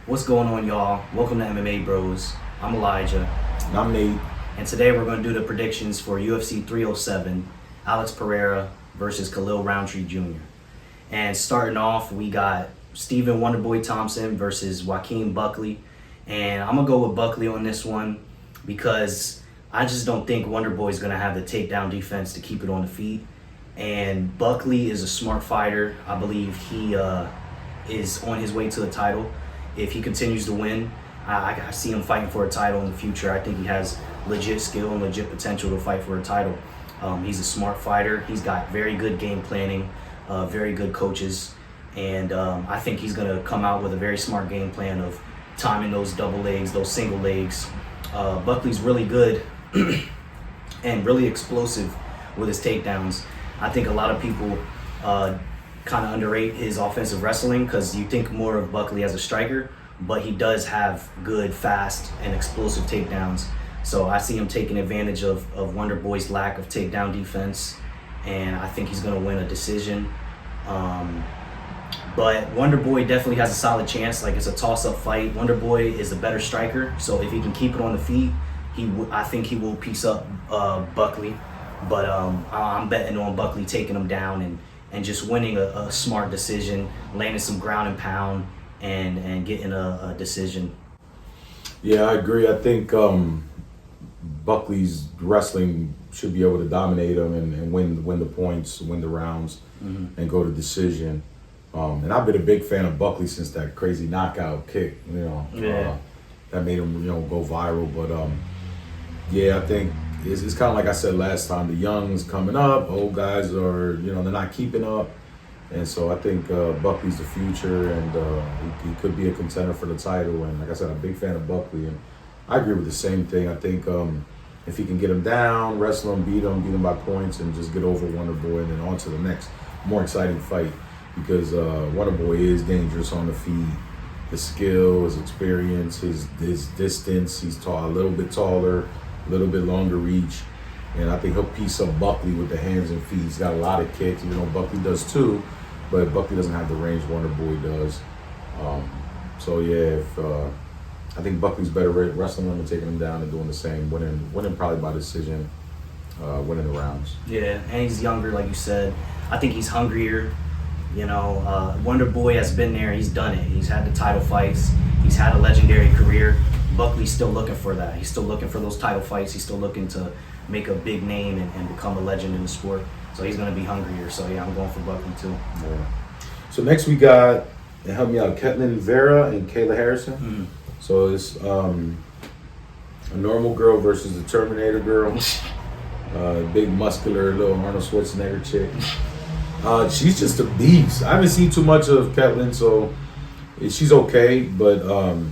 What's going on, y'all? Welcome to MMA Bros. I'm Elijah. And I'm Nate. And today we're going to do the predictions for UFC 307, Alex Pereira versus Khalil Rountree Jr. And starting off, we got Stephen Wonderboy Thompson versus Joaquin Buckley. And I'm going to go with Buckley on this one because I just don't think Wonderboy is going to have the takedown defense to keep it on the feet. And Buckley is a smart fighter. I believe he is on his way to the title. If he continues to win, I see him fighting for a title in the future. I think he has legit skill and legit potential to fight for a title. He's a smart fighter. He's got very good game planning, very good coaches. And I think he's going to come out with a very smart game plan of timing those double legs, those single legs. Buckley's really good and really explosive with his takedowns. I think a lot of people kind of underrate his offensive wrestling because you think more of Buckley as a striker, but he does have good, fast, and explosive takedowns. So I see him taking advantage of Wonderboy's lack of takedown defense, and I think he's going to win a decision. But Wonderboy definitely has a solid chance. Like, it's a toss-up fight. Wonderboy is a better striker, so if he can keep it on the feet, I think he will piece up Buckley. But I'm betting on Buckley taking him down and just winning a smart decision, landing some ground and pound, and getting a decision. Yeah, I agree. I think Buckley's wrestling should be able to dominate him and win the points, win the rounds, and go to decision. And I've been a big fan of Buckley since that crazy knockout kick, that made him, go viral. But I think it's kind of like I said last time, the young's coming up, old guys are, they're not keeping up. And so I think Buckley's the future, and he could be a contender for the title. And like I said, I'm a big fan of Buckley, and I agree with the same thing. I think if he can get him down, wrestle him, beat him by points, and just get over Wonderboy, and then on to the next more exciting fight, because Wonderboy is dangerous on the feet. His skill, his experience, his distance, he's a little bit taller, a little bit longer reach. And I think he'll piece up Buckley with the hands and feet. He's got a lot of kicks, even though Buckley does too, but Buckley doesn't have the range Wonderboy does. I think Buckley's better wrestling him and taking him down and doing the same, winning probably by decision, winning the rounds. Yeah, and he's younger, like you said. I think he's hungrier. Wonderboy has been there. He's done it. He's had the title fights. He's had a legendary career. Buckley's still looking for that. He's still looking for those title fights. He's still looking to make a big name and become a legend in the sport. So he's going to be hungrier. So yeah, I'm going for Buckley too. Yeah. So next we got, help me out, Ketlin Vera and Kayla Harrison. Mm-hmm. So it's a normal girl versus the Terminator girl. Big muscular little Arnold Schwarzenegger chick. She's just a beast. I haven't seen too much of Ketlin, so she's okay. But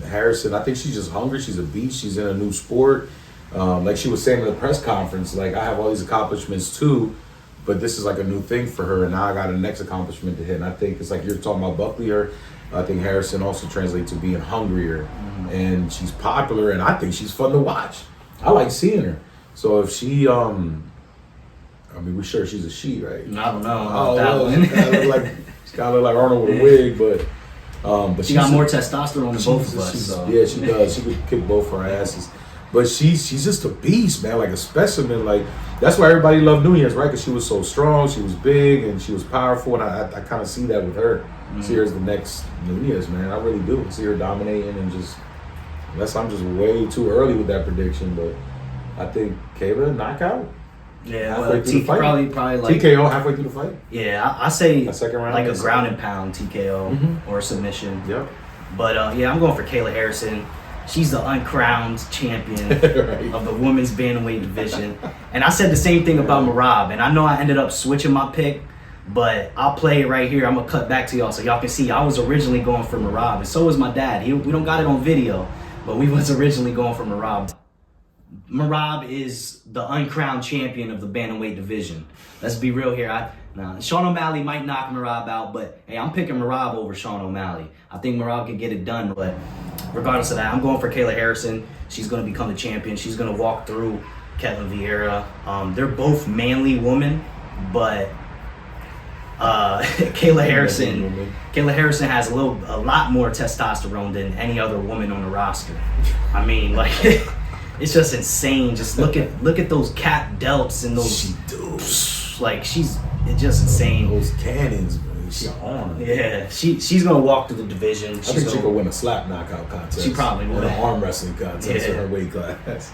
Harrison, I think she's just hungry. She's a beast. She's in a new sport. Like she was saying in the press conference, like, I have all these accomplishments too, but this is like a new thing for her, and now I got a next accomplishment to hit. And I think it's like you're talking about Buckley, I think Harrison also translates to being hungrier, and she's popular, and I think she's fun to watch. I like seeing her. So if she, we're sure she's a she, right? I don't know. She's kind of look like Arnold with a wig, but she got more testosterone than both of us. So. Yeah, she does. She could kick both her asses. But she's just a beast, man, like a specimen. Like, that's why everybody loved Nunez, right? Because she was so strong, she was big, and she was powerful. And I kind of see that with her. See her as the next Nunez, man. I really do. See her dominating, and just, unless I'm just way too early with that prediction, but I think Kayla knockout. Yeah, probably like TKO halfway through the fight. Yeah, I say a second round, like a ground and pound TKO or submission. Yep. But I'm going for Kayla Harrison. She's the uncrowned champion right. of the women's bantamweight division. And I said the same thing about Merab. And I know I ended up switching my pick, but I'll play it right here. I'm going to cut back to y'all so y'all can see I was originally going for Merab. And so was my dad. We don't got it on video, but we was originally going for Merab. Merab is the uncrowned champion of the bantamweight division. Let's be real here. Sean O'Malley might knock Merab out, but hey, I'm picking Merab over Sean O'Malley. I think Merab can get it done, but regardless of that, I'm going for Kayla Harrison. She's going to become the champion. She's going to walk through Ketlin Vieira. They're both manly women, but Kayla Harrison has a lot more testosterone than any other woman on the roster. I mean, like, it's just insane. Just look at those cap delts and those. She does. Like, it's just insane. Those cannons, man. She's on. Yeah, she's gonna walk through the division. I think she could win a slap knockout contest. She probably would. An arm wrestling contest in her weight class.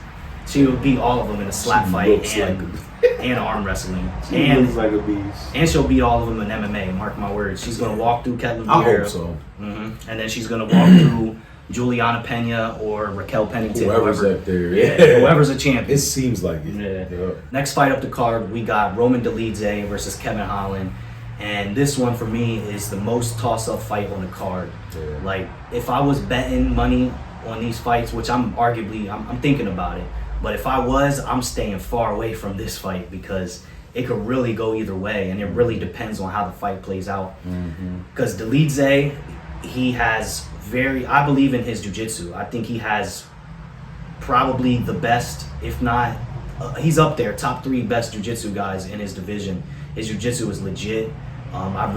She would beat all of them in a slap fight and arm wrestling. She looks like a beast. And she'll beat all of them in MMA. Mark my words. She's gonna walk through Pereira. I hope so. And then she's gonna walk through Juliana Pena or Raquel Pennington. Whoever's up there. Yeah, whoever's a champion. It seems like it. Yeah. Next fight up the card, we got Roman Dolidze versus Kevin Holland. And this one for me is the most toss-up fight on the card. Yeah. Like, if I was betting money on these fights, which I'm thinking about it, but if I was, I'm staying far away from this fight because it could really go either way, and it really depends on how the fight plays out. Because Dolidze, I believe in his jiu-jitsu. I think he has probably the best, if not, he's up there, top 3 best jiu-jitsu guys in his division. His jiu-jitsu is legit. I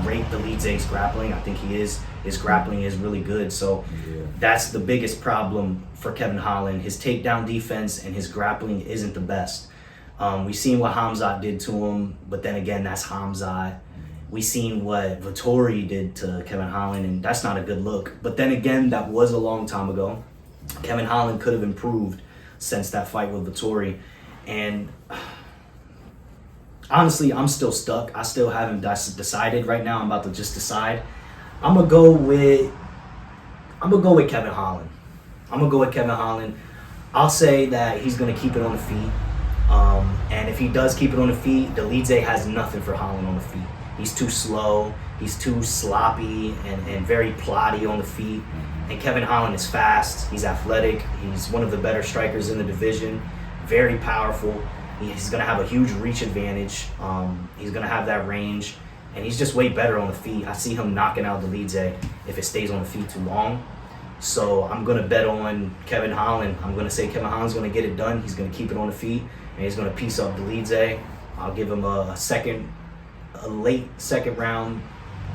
rate Dolidze's grappling. I think his grappling is really good. So that's the biggest problem for Kevin Holland. His takedown defense and his grappling isn't the best. We've seen what Hamzat did to him, but then again, that's Hamzat. We've seen what Vettori did to Kevin Holland, and that's not a good look. But then again, that was a long time ago. Kevin Holland could have improved since that fight with Vettori. And honestly, I'm still stuck. I still haven't decided right now. I'm about to just decide. I'm gonna go with Kevin Holland. I'll say that he's gonna keep it on the feet. And if he does keep it on the feet, Dolidze has nothing for Holland on the feet. He's too slow. He's too sloppy and very plotty on the feet. And Kevin Holland is fast. He's athletic. He's one of the better strikers in the division. Very powerful. He's going to have a huge reach advantage. He's going to have that range. And he's just way better on the feet. I see him knocking out Dolidze if it stays on the feet too long. So I'm going to bet on Kevin Holland. I'm going to say Kevin Holland's going to get it done. He's going to keep it on the feet. And he's going to piece up Dolidze. I'll give him a late second round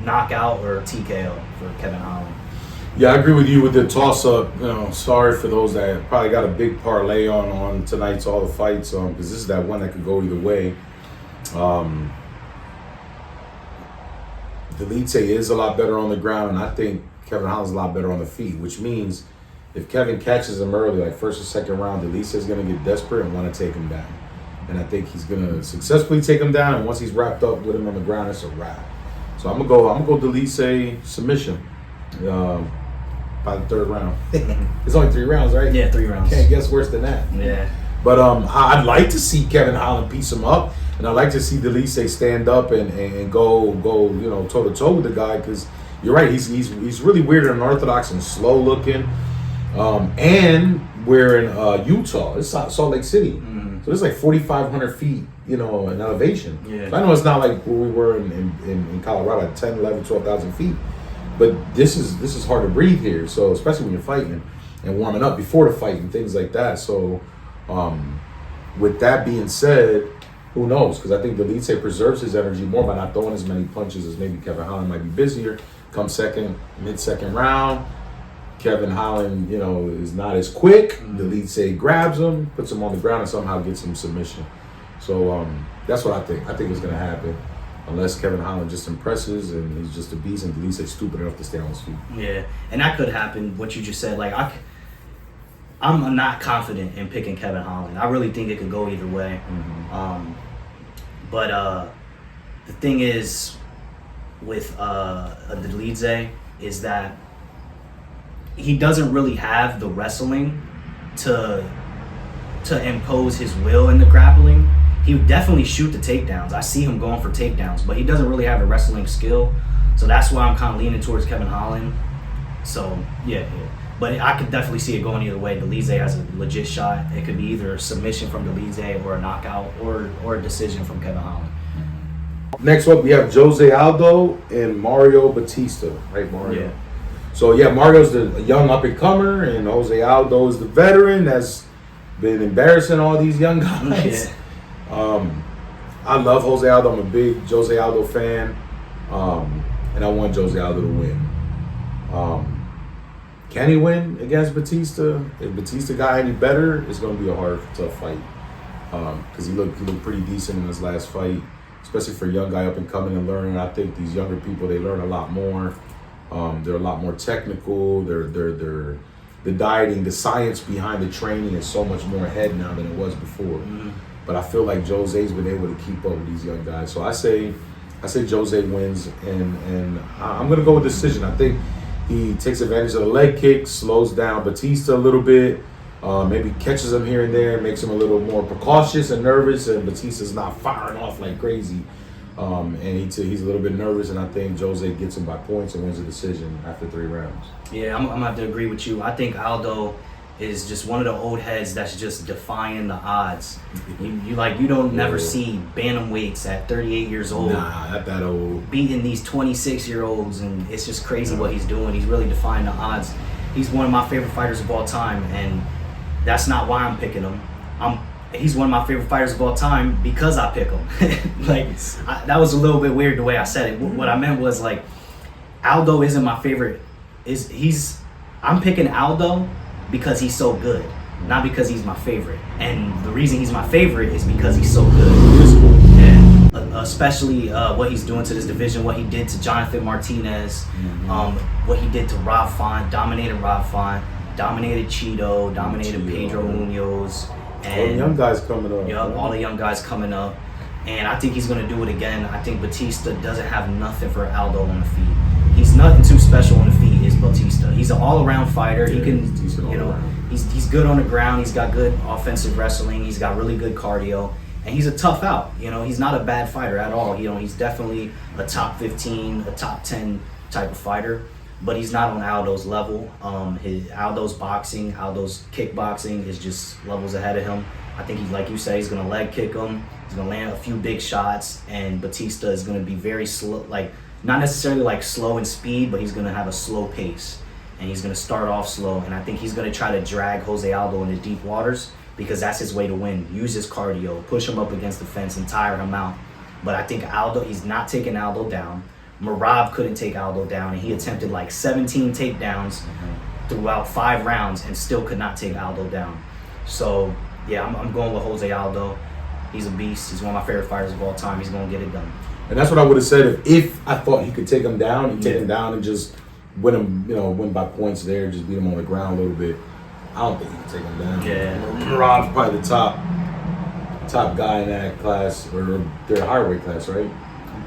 knockout or TKO for Kevin Holland. Yeah, I agree with you with the toss-up. Sorry for those that probably got a big parlay on tonight's all the fights, because this is that one that could go either way. Dolidze is a lot better on the ground, and I think Kevin Holland's a lot better on the feet, which means if Kevin catches him early, like first or second round, Dolidze is going to get desperate and want to take him down. And I think he's going to successfully take him down, and once he's wrapped up with him on the ground, it's a wrap. So I'm gonna go Dolidze submission. By the third round. It's only 3 rounds, right? Yeah, 3 rounds. Can't guess worse than that. Yeah. But I'd like to see Kevin Holland piece him up, and I'd like to see Dolidze stand up and go toe to toe with the guy, because you're right. He's really weird and unorthodox and slow looking. And we're in Utah. It's Salt Lake City, so it's like 4,500 feet, in elevation. Yeah. So I know it's not like where we were in Colorado at 10, 11, 12,000 feet. But this is hard to breathe here, so especially when you're fighting and warming up before the fight and things like that. So, with that being said, who knows? Because I think Dolidze preserves his energy more by not throwing as many punches as maybe Kevin Holland might be busier. Come mid-second round, Kevin Holland, is not as quick. Dolidze grabs him, puts him on the ground, and somehow gets him submission. So that's what I think. I think it's going to happen. Unless Kevin Holland just impresses and he's just a beast and Dolidze stupid enough to stay on his feet. Yeah, and that could happen, what you just said. Like, I'm not confident in picking Kevin Holland. I really think it could go either way. But the thing is with Dolidze is that he doesn't really have the wrestling to impose his will in the grappling. He would definitely shoot the takedowns. I see him going for takedowns, but he doesn't really have the wrestling skill. So that's why I'm kind of leaning towards Kevin Holland. So, yeah. But I could definitely see it going either way. Dolidze has a legit shot. It could be either a submission from Dolidze or a knockout or a decision from Kevin Holland. Next up, we have Jose Aldo and Mario Batista. Right, Mario? Yeah. So, Mario's the young up-and-comer, and Jose Aldo is the veteran that's been embarrassing all these young guys. Yeah. I love Jose Aldo. I'm a big Jose Aldo fan, and I want Jose Aldo to win. Can he win against Batista? If Batista got any better, it's going to be a hard, tough fight. Because he looked pretty decent in his last fight, especially for a young guy up and coming and learning. I think these younger people, they learn a lot more. They're a lot more technical. They're the dieting, the science behind the training is so much more ahead now than it was before. But I feel like Jose's been able to keep up with these young guys. So I say Jose wins, and I'm gonna go with decision. I think he takes advantage of the leg kick, slows down Batista a little bit, maybe catches him here and there, makes him a little more precautious and nervous, and Batista's not firing off like crazy. And he's a little bit nervous, and I think Jose gets him by points and wins the decision after 3 rounds. Yeah, I'm gonna have to agree with you. I think Aldo is just one of the old heads that's just defying the odds. You don't never see bantamweights at 38 years old. Nah, not that old. Beating these 26-year-olds, and it's just crazy what he's doing. He's really defying the odds. He's one of my favorite fighters of all time, and that's not why I'm picking him. He's one of my favorite fighters of all time because I pick him. That was a little bit weird the way I said it. What I meant was like, Aldo isn't my favorite. I'm picking Aldo because he's so good, not because he's my favorite. And the reason he's my favorite is because he's so good. And especially what he's doing to this division, what he did to Jonathan Martinez, what he did to Rob Font, dominated Rob Font, dominated Cheeto, dominated Pedro Munoz. And all the young guys coming up. Yeah, all the young guys coming up. And I think he's going to do it again. I think Batista doesn't have nothing for Aldo on the feet. He's nothing too special on the feet, is Batista. He's an all-around fighter. Yeah, he can, he's good on the ground. He's got good offensive wrestling. He's got really good cardio. And he's a tough out. He's not a bad fighter at all. He's definitely a top 15, a top 10 type of fighter. But he's not on Aldo's level. Aldo's boxing, Aldo's kickboxing is just levels ahead of him. I think he's, like you say, he's gonna leg kick him. He's gonna land a few big shots, and Batista is gonna be very slow, not necessarily like slow in speed, but he's gonna have a slow pace, and he's gonna start off slow. And I think he's gonna try to drag Jose Aldo into deep waters because that's his way to win. Use his cardio, push him up against the fence, and tire him out. But I think he's not taking Aldo down. Merab couldn't take Aldo down, and he attempted like 17 takedowns throughout 5 rounds and still could not take Aldo down. So yeah, I'm going with Jose Aldo. He's a beast. He's one of my favorite fighters of all time. He's going to get it done. And that's what I would have said if I thought he could take him down. He'd take him down and just win him, win by points there, just beat him on the ground a little bit. I don't think he can take him down. Yeah. Merab's probably the top guy in that class, or they're a higher weight class, right?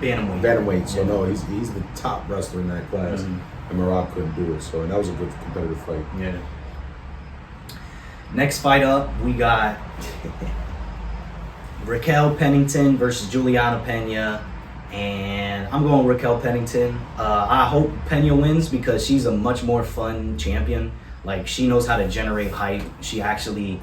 Bantamweight. So no, he's the top wrestler in that class, and Merab couldn't do it. So, and that was a good competitive fight. Yeah. Next fight up, we got Raquel Pennington versus Juliana Pena, and I'm going Raquel Pennington. I hope Pena wins because she's a much more fun champion. She knows how to generate hype. She actually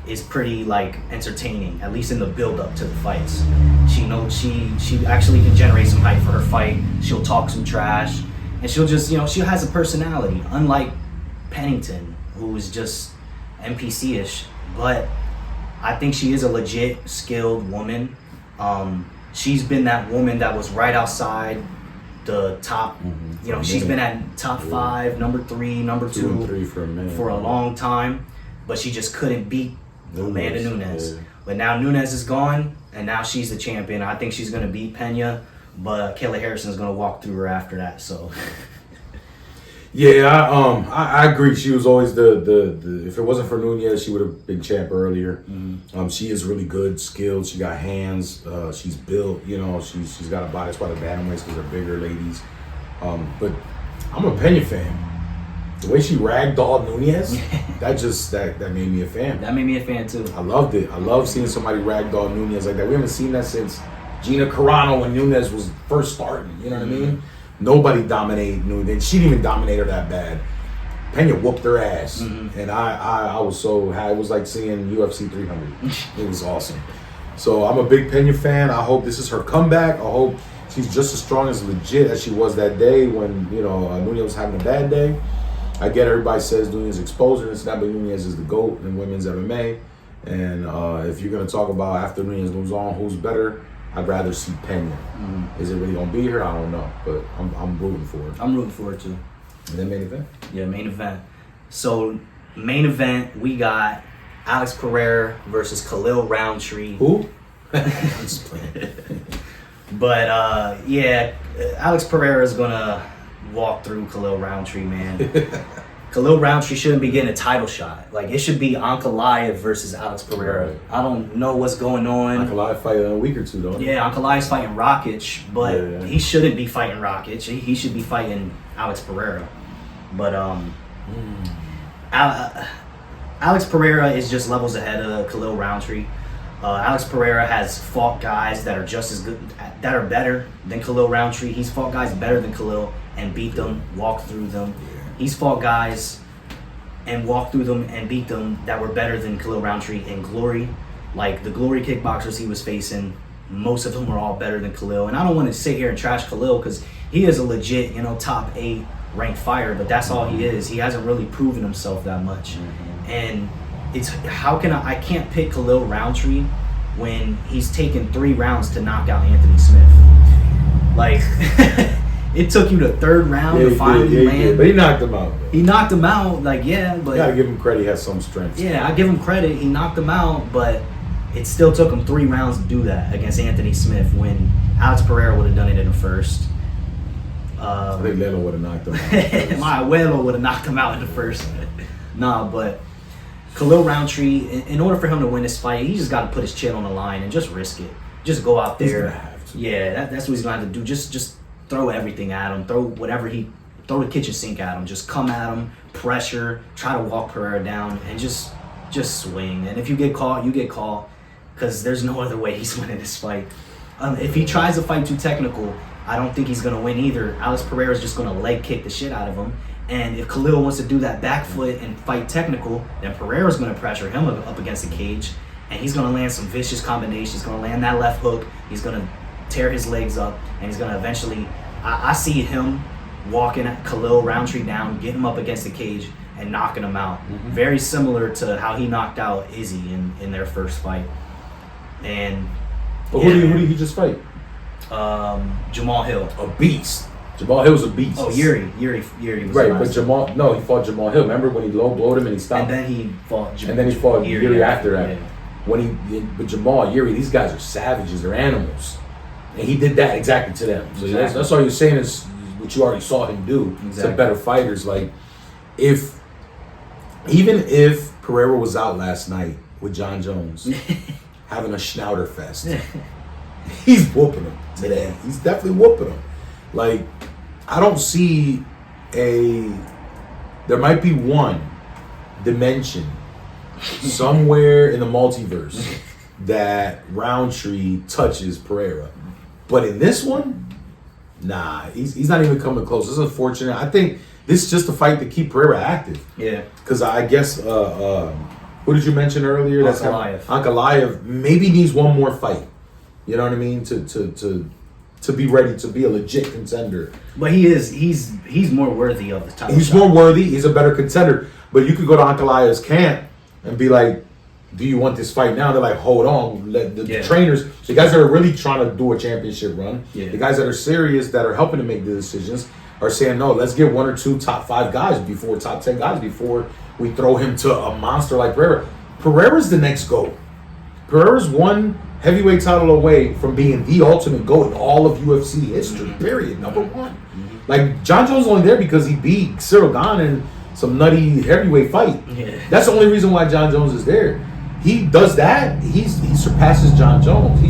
is pretty entertaining, at least in the build up to the fights. She knows she actually can generate some hype for her fight. She'll talk some trash, and she'll just she has a personality, unlike Pennington, who is just NPC-ish. But I think she is a legit skilled woman. She's been that woman that was right outside the top. She's been at top 5, number 3, number 2, 2 and 3 for a minute, for a long time, but she just couldn't beat Amanda Nunes. Yeah. But now Nunes is gone, and now she's the champion. I think she's going to beat Pena, but Kayla Harrison is going to walk through her after that. So, yeah, I agree. She was always the if it wasn't for Nunes, she would have been champ earlier. She is really good, skilled. She got hands. She's built. She's got a body. That's why the bantamweights, because they're bigger ladies. But I'm a Pena fan. The way she ragdolled Nunes, that made me a fan. That made me a fan too. I loved it. I love seeing somebody ragdoll Nunes like that. We haven't seen that since Gina Carano when Nunes was first starting. You know what I mean? Nobody dominated Nunes. She didn't even dominate her that bad. Pena whooped her ass, and I was so happy. It was like seeing UFC 300. It was awesome. So I'm a big Pena fan. I hope this is her comeback. I hope she's just as strong as legit as she was that day when Nunes was having a bad day. I get everybody says Nunes exposed her and stuff, but Nunes is the GOAT in women's MMA. And if you're gonna talk about after Nunez moves on, who's better? I'd rather see Pena. Is it really gonna be here? I don't know, but I'm rooting for it. I'm rooting for it too. And then main event? Yeah, main event. So main event, we got Alex Pereira versus Khalil Rountree. Who? I'm just playing. But Alex Pereira is gonna walk through Khalil Rountree, man. Khalil Rountree shouldn't be getting a title shot. Like, it should be Ankalaev versus Alex Pereira. Right. I don't know what's going on. Ankalaev fight in a week or two, don't he? Yeah, Ankalaev's fighting Rakic, but he shouldn't be fighting Rakic. He should be fighting Alex Pereira. But Alex Pereira is just levels ahead of Khalil Rountree. Alex Pereira has fought guys that are just as good, that are better than Khalil Rountree. He's fought guys better than Khalil and beat them, walked through them. He's fought guys and walked through them and beat them that were better than Khalil Rountree in Glory. Like, the Glory kickboxers he was facing, most of them were all better than Khalil. And I don't want to sit here and trash Khalil because he is a legit, top 8 ranked fighter, but that's all he is. He hasn't really proven himself that much. And it's I can't pick Khalil Rountree when he's taken 3 rounds to knock out Anthony Smith. Like, it took you the 3rd round to finally land. But he knocked him out. He knocked him out, but you gotta give him credit. He has some strength. Yeah, I give him credit. He knocked him out, but it still took him 3 rounds to do that against Anthony Smith when Alex Pereira would have done it in the first. I think Leno would have knocked him out. My abuelo would have knocked him out in the first. Nah, but Khalil Rountree, in order for him to win this fight, he just got to put his chin on the line and just risk it. Just go out there. He's gonna have to. Yeah, that's what he's going to have to do. Just throw everything at him. Throw the kitchen sink at him. Just come at him, pressure, try to walk Pereira down, and just swing. And if you get caught, you get caught, because there's no other way he's winning this fight. If he tries to fight too technical, I don't think he's going to win either. Alex Pereira's just going to leg kick the shit out of him. And if Khalil wants to do that back foot and fight technical, then Pereira's going to pressure him up against the cage. And he's going to land some vicious combinations. He's going to land that left hook. He's going to tear his legs up. And he's going to eventually... I see him walking Khalil Rountree down, getting him up against the cage, and knocking him out. Very similar to how he knocked out Izzy in their first fight. And... But who did he just fight? Jamal Hill. A beast. Jamal Hill's a beast. Oh, Yuri was right, but he fought Jamal Hill. Remember when he low blowed him and he stopped? And then he fought Yuri after that. Yeah. But Jamal, Yuri, these guys are savages. They're animals, and he did that exactly to them. So that's all you're saying is what you already saw him do to better fighters. Like, even if Pereira was out last night with John Jones having a schnauzer fest, he's whooping him today. Yeah. He's definitely whooping him. Like, I don't see there might be one dimension somewhere in the multiverse that Rountree touches Pereira. But in this one, nah, he's not even coming close. It's unfortunate. I think this is just a fight to keep Pereira active. Yeah. Because I guess, who did you mention earlier? Ankalaev maybe needs one more fight. You know what I mean? To be ready to be a legit contender. But he's more worthy of the title. He's more worthy. He's a better contender. But you could go to Ankalaev's camp and be like, do you want this fight now? They're like, hold on. Let the trainers, the guys that are really trying to do a championship run, the guys that are serious, that are helping to make the decisions, are saying, no, let's get 1 or 2 top 5 guys before top 10 guys before we throw him to a monster like Pereira. Pereira's the next GOAT. Pereira's one heavyweight title away from being the ultimate GOAT in all of UFC history, period. Number 1. Like, John Jones is only there because he beat Cyril Gane in some nutty heavyweight fight. Yeah. That's the only reason why John Jones is there. He does that, he surpasses John Jones.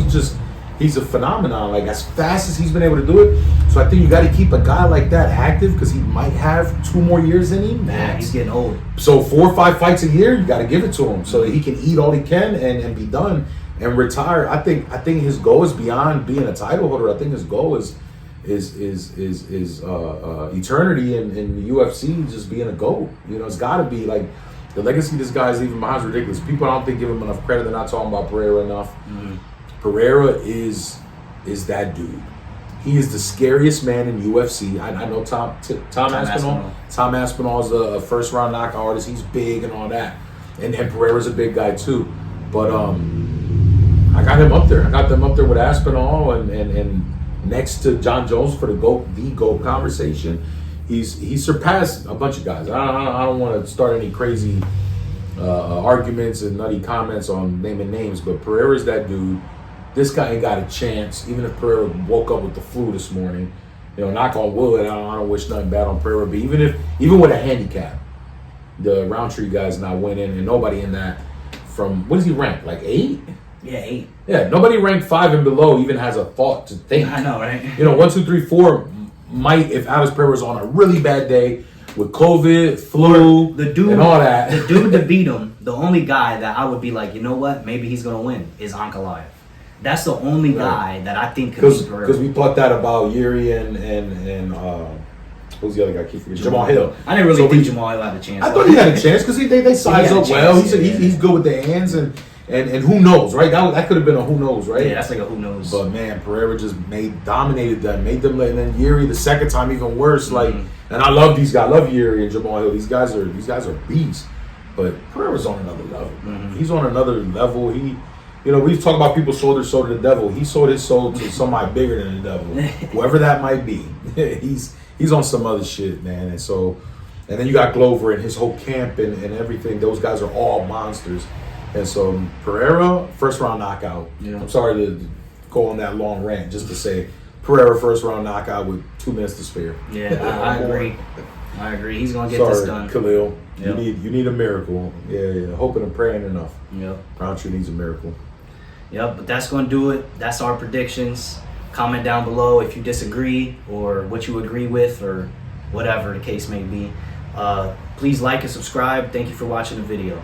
He's a phenomenon, like, as fast as he's been able to do it. So I think you got to keep a guy like that active because he might have 2 more years in him. Yeah, he's getting old. So 4 or 5 fights a year, you got to give it to him so that he can eat all he can and be done and retire. I think his goal is beyond being a title holder. I think his goal is eternity in the UFC, just being a GOAT. You know, it's got to be like. The legacy this guy is leaving behind is ridiculous. People I don't think give him enough credit. They're not talking about Pereira enough. Pereira is that dude. He is the scariest man in UFC. I know Tom Aspinall. Tom Aspinall is a first round knockout artist. He's big and all that. And Pereira's a big guy too. But I got him up there. I got them up there with Aspinall and next to John Jones for the GOAT conversation. He's surpassed a bunch of guys. I don't want to start any crazy arguments and nutty comments on naming names, but Pereira's that dude. This guy ain't got a chance. Even if Pereira woke up with the flu this morning, knock on wood. I don't wish nothing bad on Pereira, but even with a handicap, the Rountree guy's not winning, and nobody in that. From what does he rank? Like 8? Yeah, 8. Yeah, nobody ranked 5 and below even has a thought to think. I know, right? 1, 2, 3, 4 might, if Alex Pereira's on a really bad day with COVID, flu, and all that. The dude that beat him, the only guy that I would be like, you know what, maybe he's gonna win is Ankalaev. That's the only guy that I think could beat Pereira. Because we thought that about Yuri and who's the other guy? I keep forgetting. Jamal Hill. I didn't really think Jamal Hill had a chance. I thought he had a chance because they size up well. He's good with the hands and who knows, right? That could have been a who knows, right? Yeah, that's like a who knows. But man, Pereira just dominated them, made them, and then Yuri the second time even worse. Like, and I love these guys. I love Yuri and Jamal Hill. These guys are beasts. But Pereira's on another level. He's on another level. We talk about people sold their soul to the devil. He sold his soul to somebody bigger than the devil, whoever that might be. He's on some other shit, man. And then you got Glover and his whole camp and everything. Those guys are all monsters. And so Pereira, first round knockout. Yeah. I'm sorry to go on that long rant just to say Pereira first round knockout with 2 minutes to spare. Yeah, I agree. He's gonna get this done. Khalil. Yep. You need a miracle. Yeah. Hoping and praying enough. Yep. Rountree needs a miracle. Yep, but that's gonna do it. That's our predictions. Comment down below if you disagree or what you agree with or whatever the case may be. Please like and subscribe. Thank you for watching the video.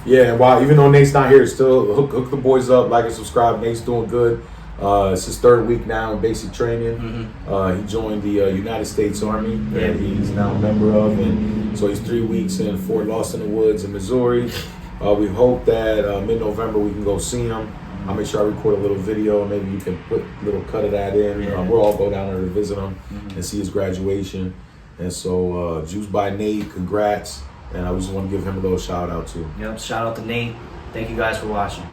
Yeah, and while even though Nate's not here, still hook the boys up, like and subscribe. Nate's doing good. It's his 3rd week now in basic training. He joined the United States Army that he's now a member of, and so he's 3 weeks in Fort Lost in the Woods in Missouri. We hope that mid-November we can go see him. I'll make sure I record a little video. Maybe you can put a little cut of that in. We'll all go down there to visit him and see his graduation. And so, Juice by Nate, congrats. And I just want to give him a little shout out too. Yep, shout out to Nate. Thank you guys for watching.